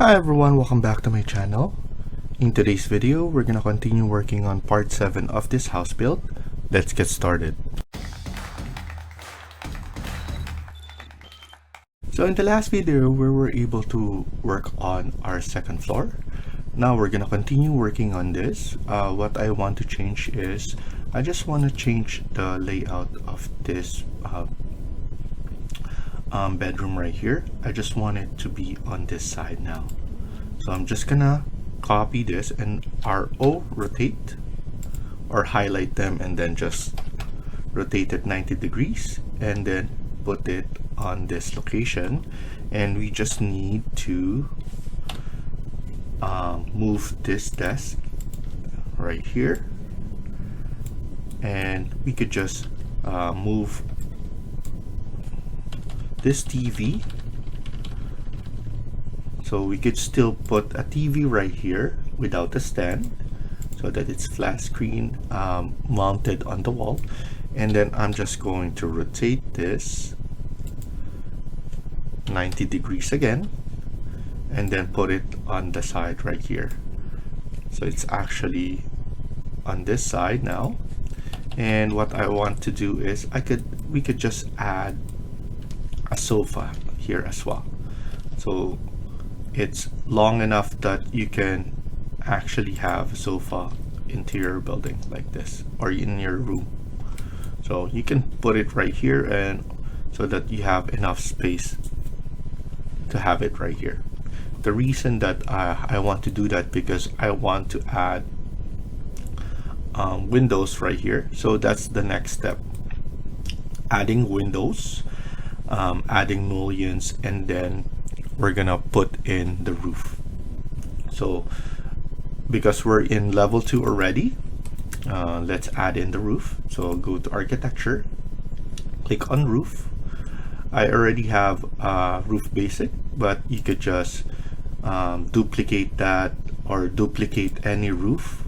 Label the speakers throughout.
Speaker 1: Hi everyone, welcome back to my channel. In today's video, we're gonna continue working on part 7 of this house build. Let's get started. So in the last video, we were able to work on our second floor. Now we're gonna continue working on this. What I want to change is, I just want to change the layout of this bedroom right here. I just want it to be on this side now. So I'm just gonna copy this and RO rotate or highlight them and then just rotate it 90 degrees and then put it on this location. And we just need to move this desk right here, and we could just move this TV, so we could still put a TV right here without a stand so that it's flat screen mounted on the wall. And then I'm just going to rotate this 90 degrees again and then put it on the side right here, so it's actually on this side now. And what I want to do is we could just add a sofa here as well, so it's long enough that you can actually have a sofa into your building like this or in your room. So you can put it right here, and so that you have enough space to have it right here. The reason that I want to do that, because I want to add windows right here. So that's the next step, adding windows, adding mullions, and then we're gonna put in the roof. So because we're in level 2 already, let's add in the roof. So go to architecture, click on roof. I already have roof basic, but you could just duplicate that or duplicate any roof,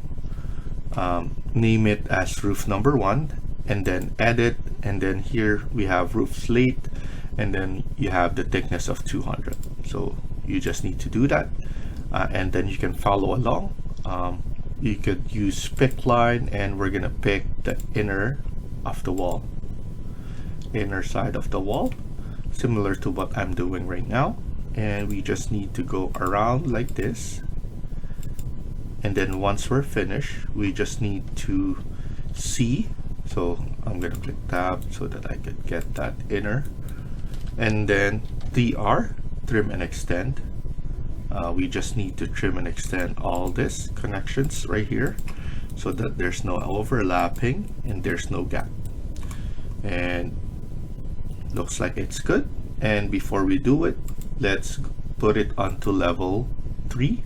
Speaker 1: name it as roof number 1, and then edit. And then here we have roof slate, and then you have the thickness of 200. So you just need to do that, and then you can follow along. You could use pick line, and we're gonna pick the inner of the wall, inner side of the wall, similar to what I'm doing right now. And we just need to go around like this, and then once we're finished, we just need to see. So I'm gonna click tab so that I could get that inner, and then TR, trim and extend. We just need to trim and extend all this connections right here so that there's no overlapping and there's no gap. And looks like it's good. And before we do it, let's put it onto level 3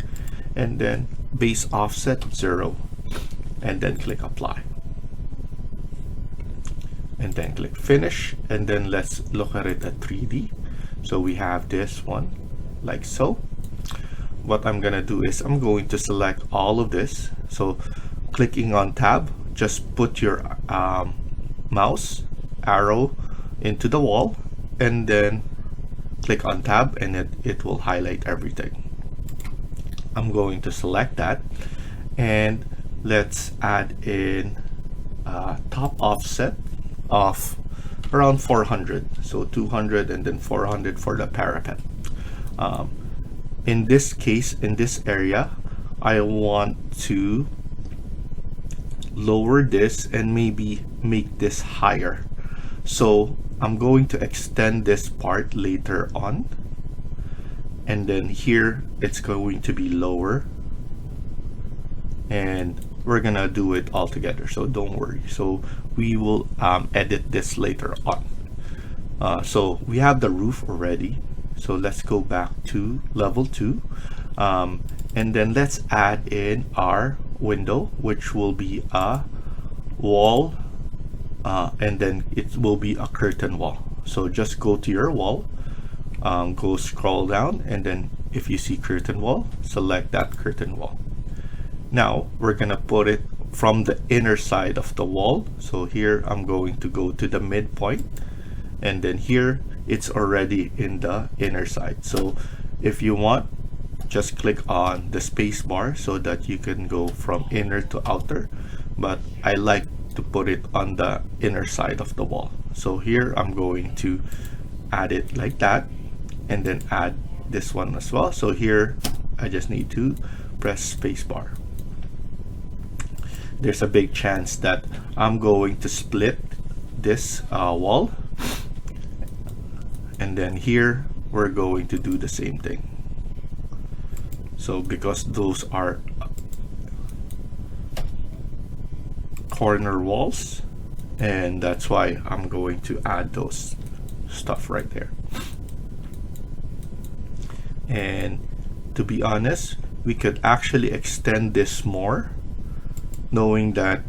Speaker 1: and then base offset 0, and then click apply, and then click finish. And then let's look at it at 3D. So we have this one like so. What I'm gonna do is I'm going to select all of this. So clicking on tab, just put your mouse arrow into the wall, and then click on tab, and it will highlight everything. I'm going to select that, and let's add in top offset of around 400. So 200 and then 400 for the parapet. In this case, in this area, I want to lower this and maybe make this higher. So I'm going to extend this part later on, and then here it's going to be lower, and we're gonna do it all together, so don't worry. So we will edit this later on. So we have the roof already, so let's go back to level 2, and then let's add in our window, which will be a wall, and then it will be a curtain wall. So just go to your wall, go scroll down, and then if you see curtain wall, select that curtain wall. Now we're gonna put it from the inner side of the wall. So here I'm going to go to the midpoint, and then here it's already in the inner side. So if you want, just click on the space bar so that you can go from inner to outer, but I like to put it on the inner side of the wall. So here I'm going to add it like that, and then add this one as well. So here I just need to press space bar. There's a big chance that I'm going to split this wall, and then here we're going to do the same thing. So because those are corner walls, and that's why I'm going to add those stuff right there. And to be honest, we could actually extend this more, knowing that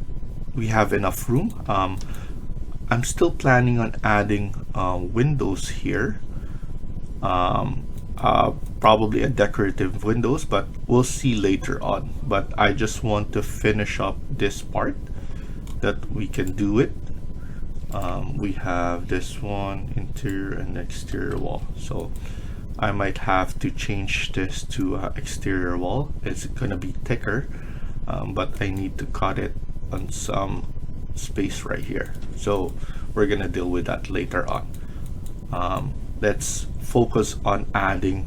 Speaker 1: we have enough room. I'm still planning on adding windows here, probably a decorative windows, but we'll see later on. But I just want to finish up this part that we can do it. We have this one, interior and exterior wall, so I might have to change this to exterior wall. It's gonna be thicker, but I need to cut it on some space right here, so we're gonna deal with that later on. Let's focus on adding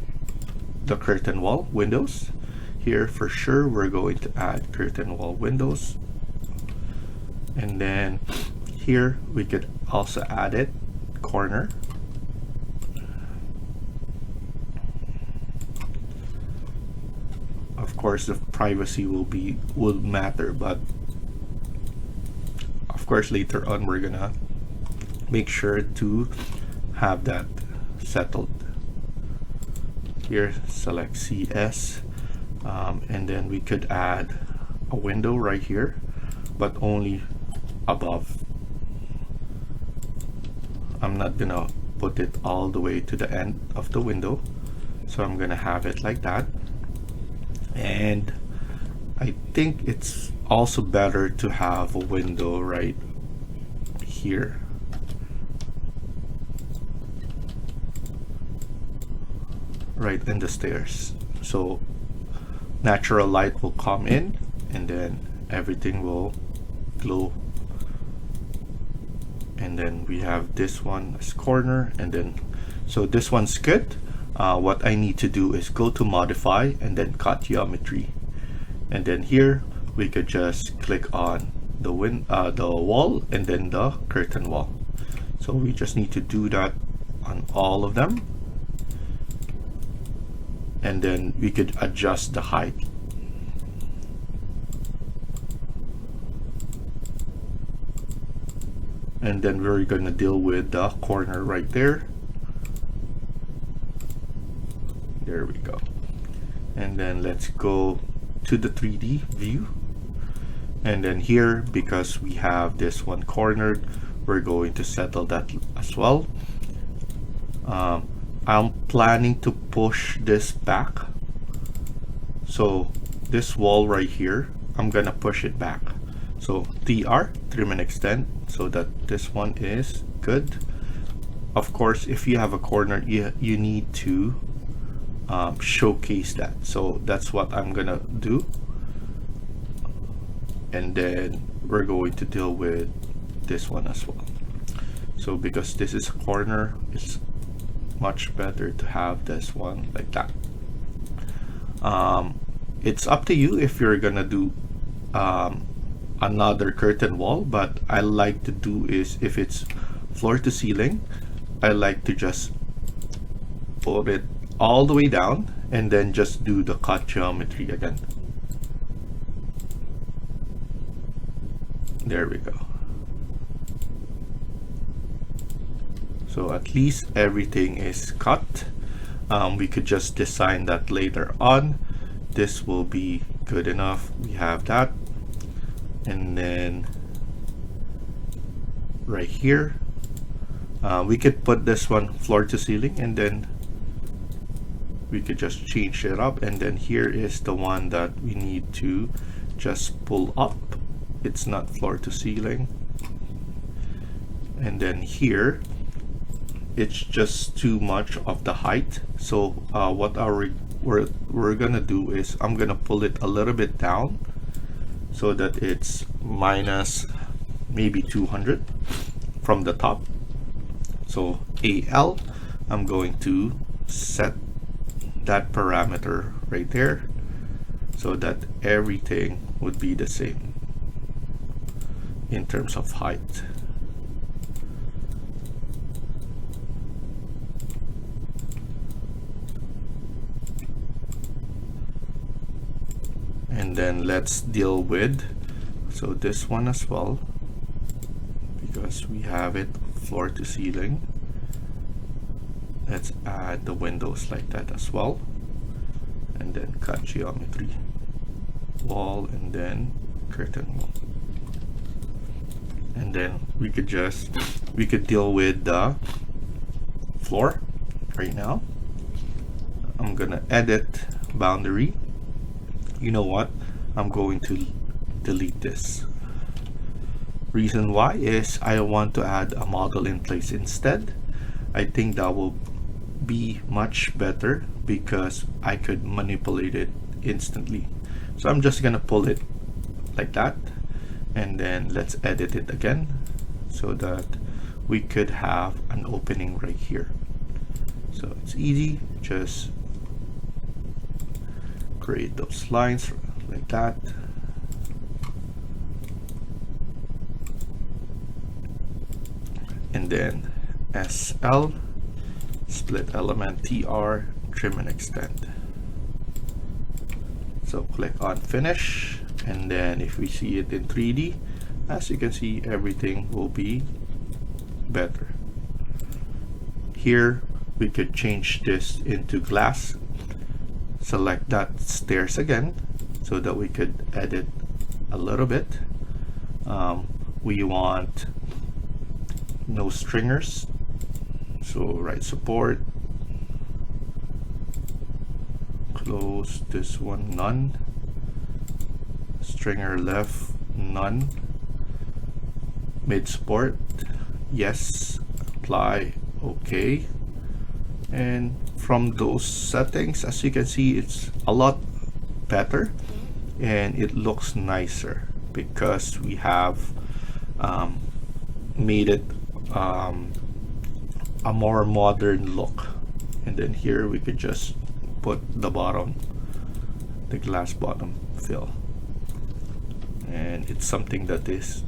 Speaker 1: the curtain wall windows. Here for sure we're going to add curtain wall windows, and then here we could also add it corner. Of course the privacy will matter, but of course later on we're gonna make sure to have that settled. Here select CS, and then we could add a window right here, but only above. I'm not gonna put it all the way to the end of the window, so I'm gonna have it like that. And I think it's also better to have a window right here. Right in the stairs, so natural light will come in and then everything will glow. And then we have this one as corner, and then so this one's good. What I need to do is go to modify and then cut geometry, and then here we could just click on the wall and then the curtain wall. So we just need to do that on all of them, and then we could adjust the height. And then we're going to deal with the corner right there. There we go. And then let's go to the 3D view. And then here, because we have this one cornered, we're going to settle that as well. I'm planning to push this back. So this wall right here, I'm gonna push it back. So TR, trim and extend, so that this one is good. Of course, if you have a corner, you need to showcase that. So that's what I'm gonna do. And then we're going to deal with this one as well. So because this is a corner, it's much better to have this one like that. It's up to you if you're gonna do another curtain wall, but I like to do is, if it's floor to ceiling, I like to just put it all the way down and then just do the cut geometry again. There we go. So at least everything is cut. We could just design that later on. This will be good enough. We have that. And then right here, we could put this one floor to ceiling, and then we could just change it up. And then here is the one that we need to just pull up. It's not floor to ceiling. And then here, it's just too much of the height. So what are we we're gonna do is I'm gonna pull it a little bit down so that it's minus maybe 200 from the top. So AL, I'm going to set that parameter right there so that everything would be the same in terms of height. And then let's deal with, so this one as well, because we have it floor to ceiling. Let's add the windows like that as well, and then cut geometry, wall, and then curtain wall. And then we could deal with the floor right now. I'm gonna edit boundary. You know what? I'm going to delete this. Reason why is I want to add a model in place instead. I think that will be much better because I could manipulate it instantly. So I'm just gonna pull it like that, and then let's edit it again so that we could have an opening right here. So it's easy, just create those lines like that. And then SL, split element TR, trim and extend. So click on finish, and then if we see it in 3D, as you can see, everything will be better. Here we could change this into glass. Select that stairs again so that we could edit a little bit. We want no stringers, so right support, close this one, none, stringer left, none, mid support, yes, apply, okay. And from those settings, as you can see, it's a lot better and it looks nicer because we have made it a more modern look. And then here we could just put the bottom, the glass bottom fill, and it's something that is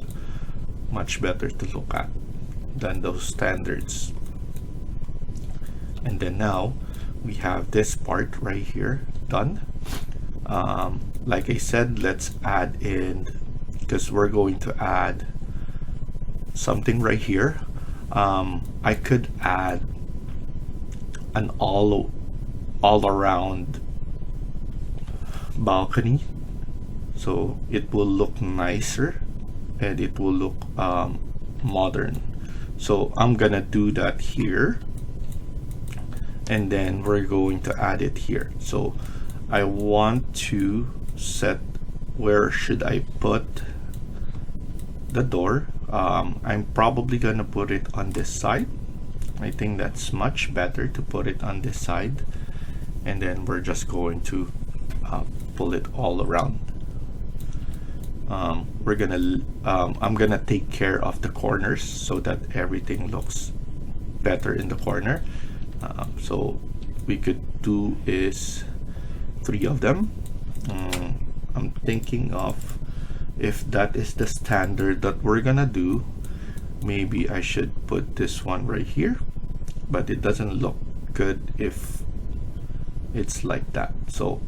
Speaker 1: much better to look at than those standards. And then now we have this part right here done. Like I said, let's add in, because we're going to add something right here. I could add an all around balcony, so it will look nicer and it will look modern. So I'm gonna do that here, and then we're going to add it here. So I want to set, where should I put the door? I'm probably gonna put it on this side. I think that's much better to put it on this side, and then we're just going to pull it all around. I'm gonna take care of the corners so that everything looks better in the corner. So we could do is 3 of them. I'm thinking of, if that is the standard that we're gonna do, maybe I should put this one right here, but it doesn't look good if it's like that. So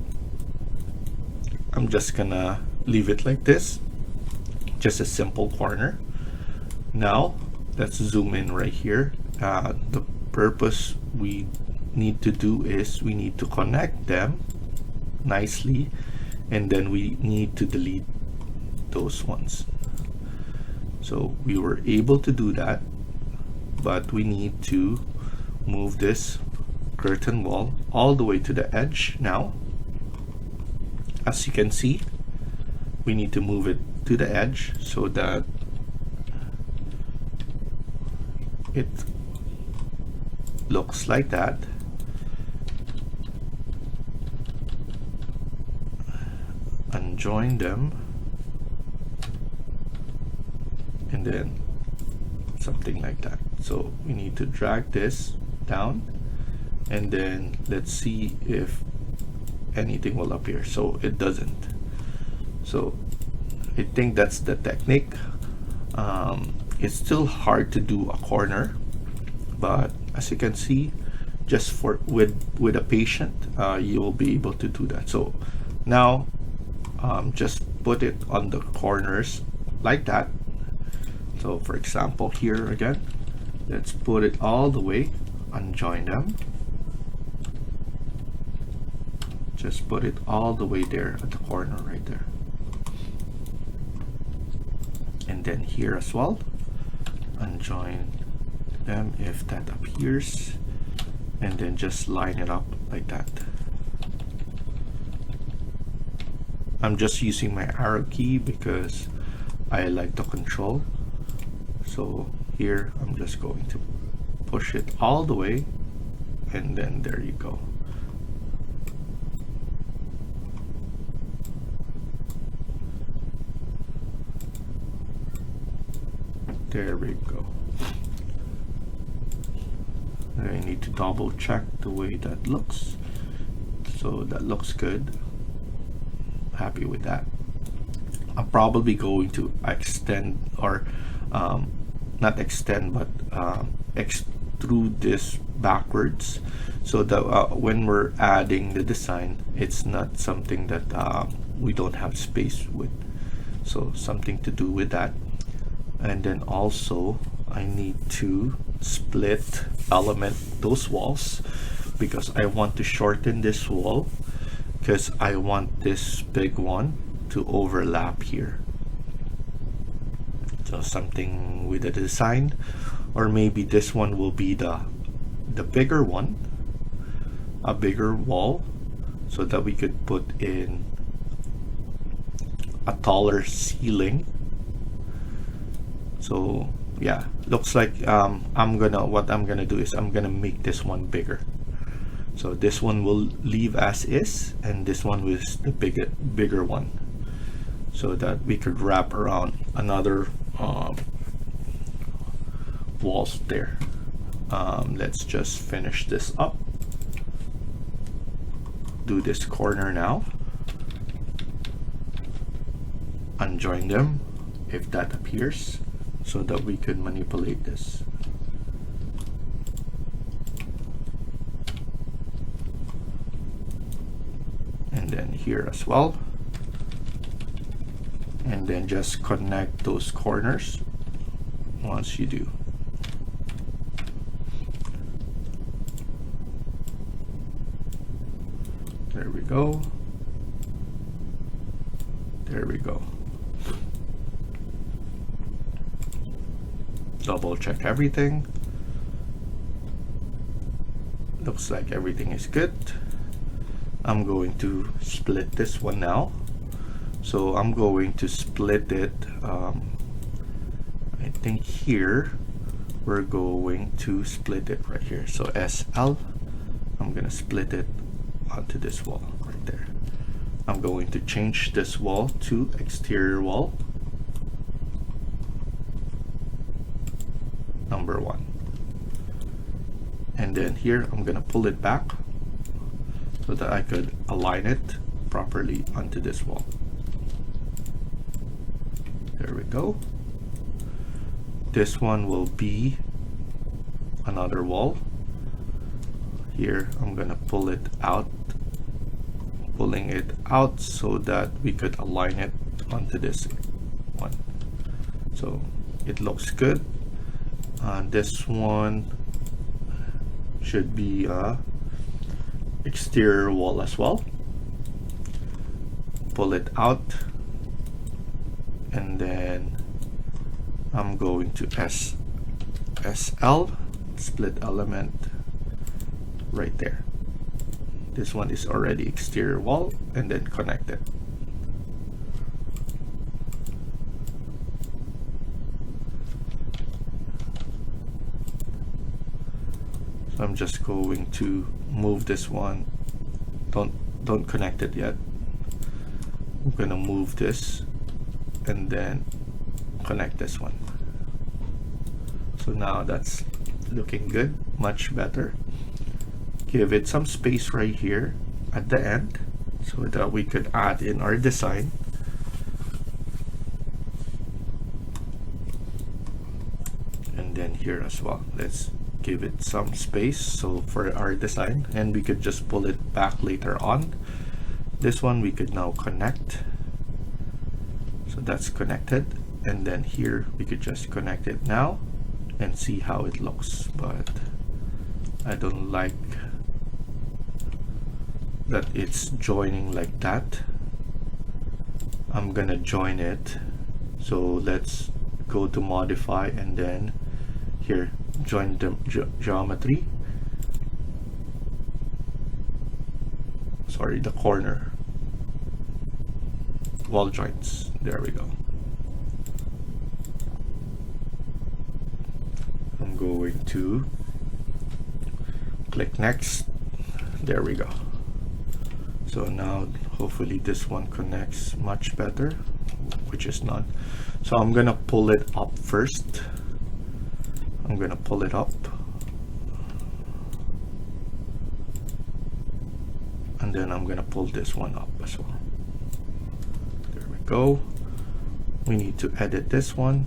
Speaker 1: I'm just gonna leave it like this, just a simple corner. Now let's zoom in right here. The purpose we need to do is we need to connect them nicely, and then we need to delete those ones. So we were able to do that, but we need to move this curtain wall all the way to the edge. Now, as you can see, we need to move it to the edge so that it looks like that. unjoin them, and then something like that. So we need to drag this down, and then let's see if anything will appear. So it doesn't. So I think that's the technique. It's still hard to do a corner, but as you can see, just with a patient, you will be able to do that. So now just put it on the corners like that. So for example, here again, let's put it all the way, unjoin them, just put it all the way there at the corner right there, and then here as well, unjoin them if that appears, and then just line it up like that. I'm just using my arrow key because I like the control. So here I'm just going to push it all the way, and then there you go. There we go. I need to double check the way that looks. So that looks good. Happy with that. I'm probably going to extend, or not extend, but extrude this backwards, so that when we're adding the design, it's not something that we don't have space with. So something to do with that. And then also I need to split element those walls, because I want to shorten this wall, because I want this big one to overlap here. So something with the design, or maybe this one will be the bigger one, a bigger wall, so that we could put in a taller ceiling. So yeah, looks like what I'm gonna do is I'm gonna make this one bigger. So this one will leave as is, and this one was the bigger one, so that we could wrap around another walls there. Let's just finish this up. Do this corner now. Unjoin them if that appears, so that we could manipulate this. And then here as well. And then just connect those corners once you do. There we go. There we go. Double check everything. Looks like everything is good. I'm going to split this one now. So I'm going to split it, I think here we're going to split it right here. So SL, I'm gonna split it onto this wall right there. I'm going to change this wall to exterior wall number 1. And then here I'm gonna pull it back so that I could align it properly onto this wall. There we go. This one will be another wall. Here I'm gonna pull it out, pulling it out so that we could align it onto this one. So it looks good. This one should be exterior wall as well. Pull it out, and then I'm going to SL, split element right there. This one is already exterior wall, and then connect it. So I'm just going to move this one. Don't connect it yet. I'm gonna move this and then connect this one. So now that's looking good, much better. Give it some space right here at the end so that we could add in our design. And then here as well, let's give it some space so for our design, and we could just pull it back later on. This one we could now connect, so that's connected, and then here we could just connect it now and see how it looks. But I don't like that it's joining like that. I'm gonna join it, so let's go to modify and then here join the geometry, sorry, the corner wall joints. There we go. I'm going to click next. There we go. So now hopefully this one connects much better, which is not. So I'm gonna pull it up first. I'm gonna pull it up, and then I'm gonna pull this one up as well. There we go. We need to edit this one.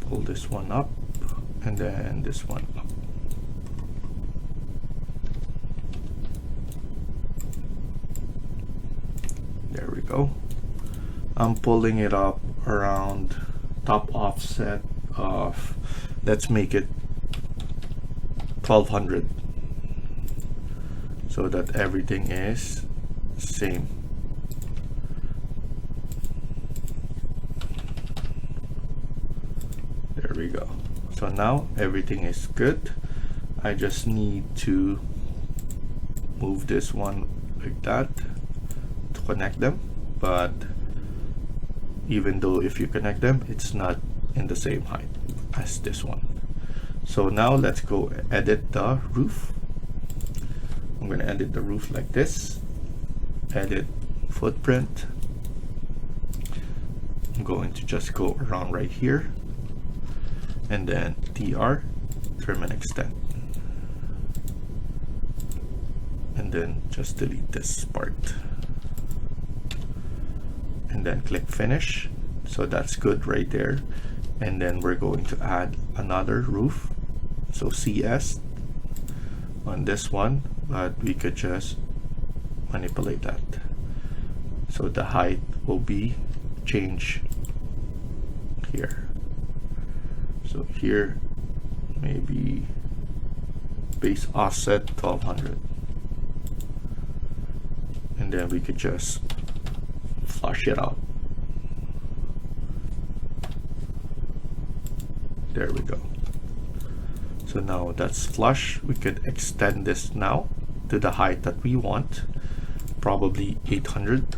Speaker 1: Pull this one up, and then this one up. There we go. I'm pulling it up around top offset of, let's make it 1200 so that everything is same. There we go. So now everything is good. I just need to move this one like that to connect them, but even though if you connect them, it's not in the same height as this one. So now let's go edit the roof. I'm going to edit the roof like this. Edit footprint. I'm going to just go around right here, and then TR, trim and extend, and then just delete this part, and then click finish. So that's good right there. And then we're going to add another roof, so CS on this one, but we could just manipulate that so the height will be changed here. So here maybe base offset 1200, and then we could just flush it out. There we go. So now that's flush. We could extend this now to the height that we want, probably 800,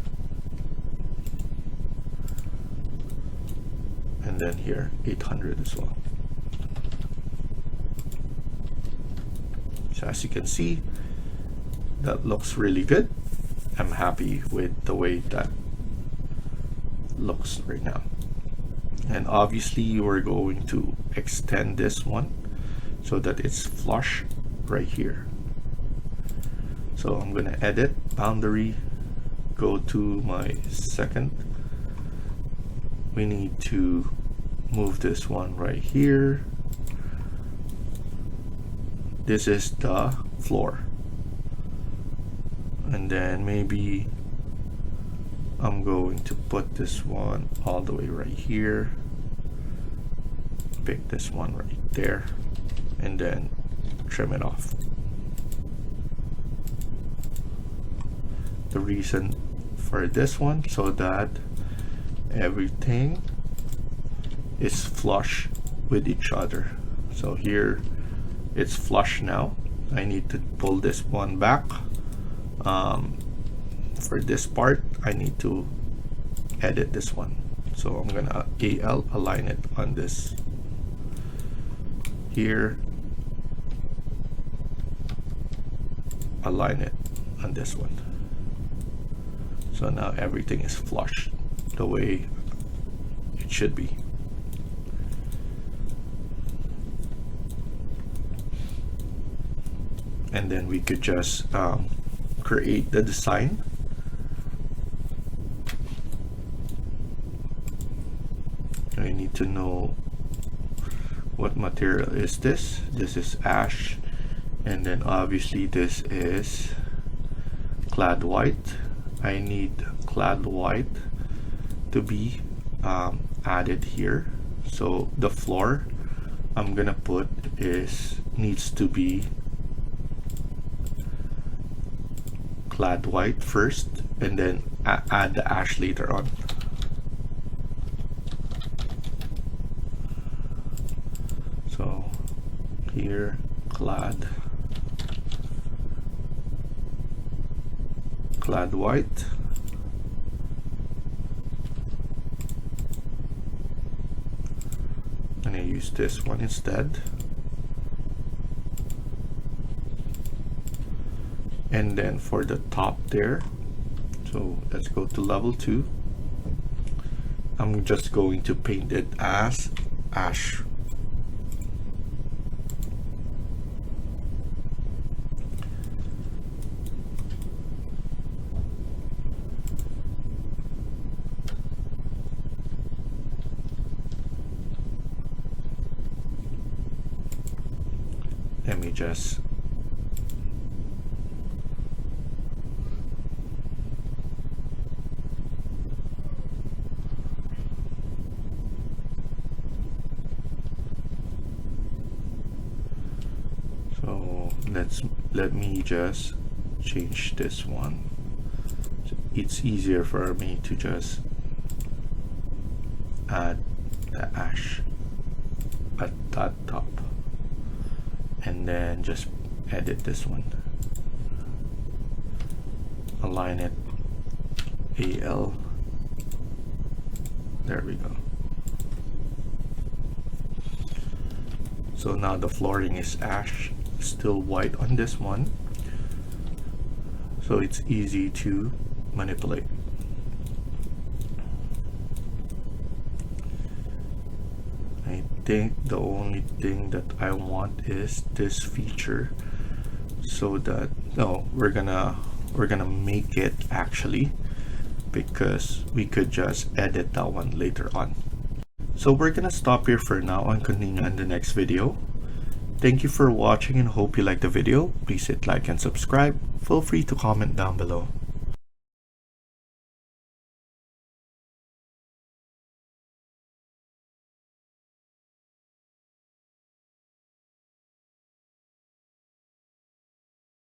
Speaker 1: and then here 800 as well. So as you can see, that looks really good. I'm happy with the way that looks right now. And obviously we're going to extend this one so that it's flush right here. So I'm gonna edit boundary, go to my second. We need to move this one right here. This is the floor, and then maybe I'm going to put this one all the way right here, pick this one right there, and then trim it off. The reason for this one, so that everything is flush with each other. So here it's flush now. I need to pull this one back. For this part, I need to edit this one. So I'm gonna AL align it on this here, align it on this one. So now everything is flush the way it should be. And then we could just create the design. I need to know what material is this. This is ash, and then obviously this is clad white. I need clad white to be added here. So the floor I'm gonna put needs to be clad white first, and then add the ash later on. So here, clad white, and I use this one instead. And then for the top there, so let's go to level 2. I'm just going to paint it as ash. Let me just let me just change this one. It's easier for me to just add the ash at that top, and then just edit this one, align it AL. There we go. So now the flooring is ash, still white on this one, so it's easy to manipulate. I think the only thing that I want is this feature, so that we're gonna make it actually, because we could just edit that one later on. So we're gonna stop here for now and continue in the next video. Thank you for watching and hope you liked the video. Please hit like and subscribe. Feel free to comment down below.